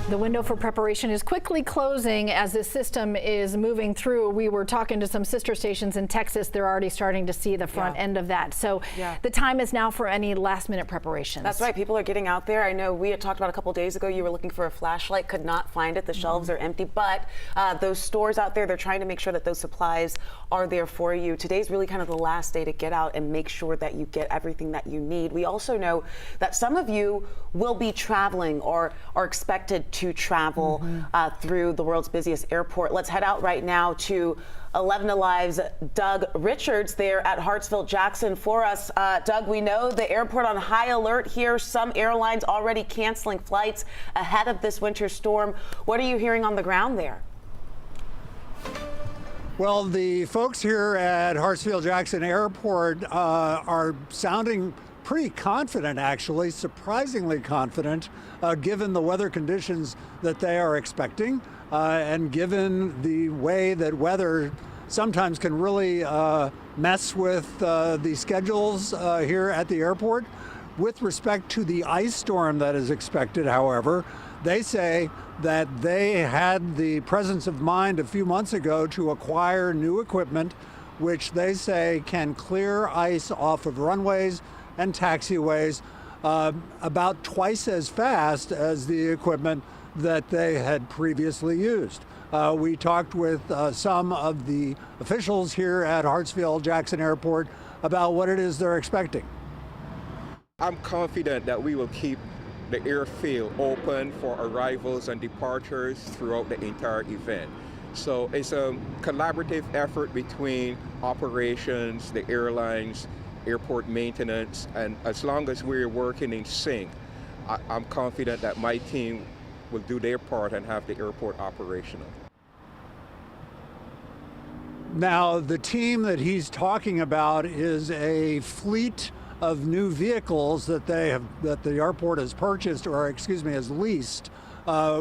The window for preparation is quickly closing as this system is moving through. We were talking to some sister stations in Texas. They're already starting to see the front end of that. So the time is now for any last minute preparations. That's right. People are getting out there. I know we had talked about a couple days ago, you were looking for a flashlight, could not find it. The shelves are empty, but those stores out there, they're trying to make sure that those supplies are there for you. Today's really kind of the last day to get out and make sure that you get everything that you need. We also know that some of you will be traveling or are expected to travel through the world's busiest airport. Let's head out right now to 11 Alive's Doug Richards there at Hartsfield-Jackson for us. Doug, we know the airport on high alert here. Some airlines already canceling flights ahead of this winter storm. What are you hearing on the ground there? Well, the folks here at Hartsfield-Jackson Airport are sounding pretty confident, actually, surprisingly confident, given the weather conditions that they are expecting, and given the way that weather sometimes can really mess with the schedules here at the airport. With respect to the ice storm that is expected, however, they say that they had the presence of mind a few months ago to acquire new equipment, which they say can clear ice off of runways and taxiways about twice as fast as the equipment that they had previously used. We talked with some of the officials here at Hartsfield-Jackson Airport about what it is they're expecting. I'm confident that we will keep the airfield open for arrivals and departures throughout the entire event. So it's a collaborative effort between operations, the airlines, airport maintenance, and as long as we're working in sync, I'm confident that my team will do their part and have the airport operational. Now, the team that he's talking about is a fleet of new vehicles that the airport has purchased, or excuse me, has leased,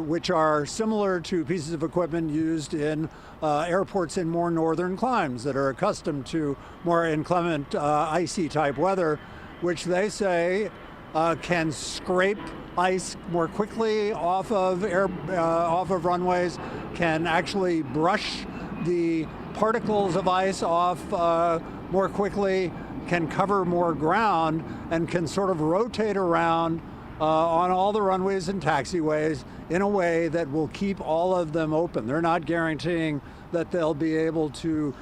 which are similar to pieces of equipment used in airports in more northern climes that are accustomed to more inclement, icy type weather, which they say can scrape ice more quickly off of runways, can actually brush the particles of ice off more quickly, can cover more ground, and can sort of rotate around on all the runways and taxiways in a way that will keep all of them open. They're not guaranteeing that they'll be able to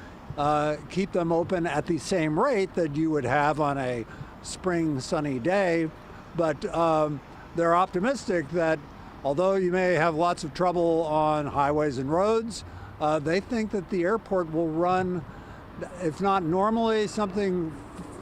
keep them open at the same rate that you would have on a spring sunny day, but they're optimistic that although you may have lots of trouble on highways and roads, they think that the airport will run, if not normally, something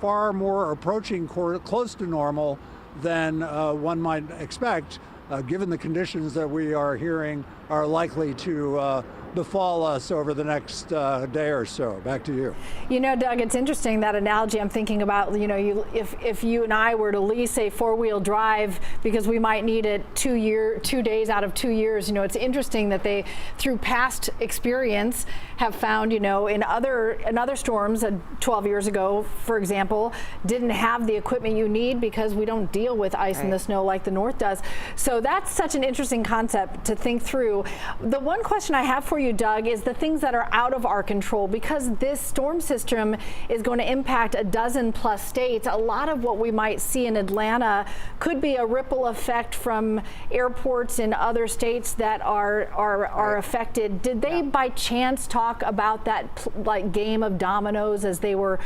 far more approaching close to normal than one might expect, given the conditions that we are hearing are likely to befall us over the next day or so. Back to you. You know, Doug, it's interesting, that analogy I'm thinking about. You know, if you and I were to lease a four-wheel drive because we might need it 2 days out of 2 years, you know, it's interesting that they, through past experience, have found, you know, in other storms 12 years ago, for example, didn't have the equipment you need because we don't deal with ice and the snow like the North does. So that's such an interesting concept to think through. The one question I have for you, Doug, is the things that are out of our control, because this storm system is going to impact a dozen plus states. A lot of what we might see in Atlanta could be a ripple effect from airports in other states that are affected. Did they by chance talk about that like game of dominoes as they were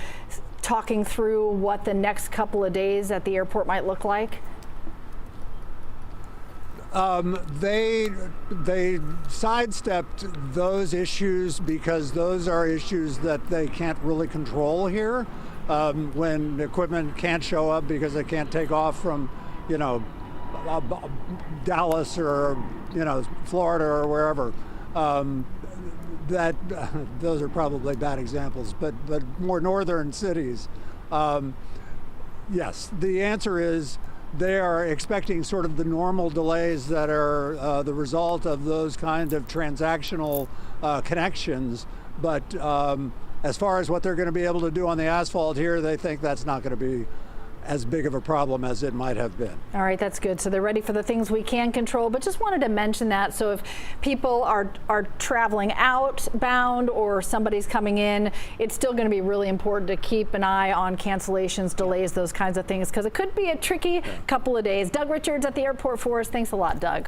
talking through what the next couple of days at the airport might look like? They sidestepped those issues because those are issues that they can't really control here. When equipment can't show up because they can't take off from, you know, Dallas or, you know, Florida or wherever. Those are probably bad examples, but more northern cities. Yes, the answer is they are expecting sort of the normal delays that are the result of those kinds of transactional connections. But as far as what they're going to be able to do on the asphalt here, they think that's not going to be as big of a problem as it might have been. All right, that's good. So they're ready for the things we can control, but just wanted to mention that. So if people are traveling outbound or somebody's coming in, it's still going to be really important to keep an eye on cancellations, delays, those kinds of things, because it could be a tricky couple of days. Doug Richards at the airport for us. Thanks a lot, Doug.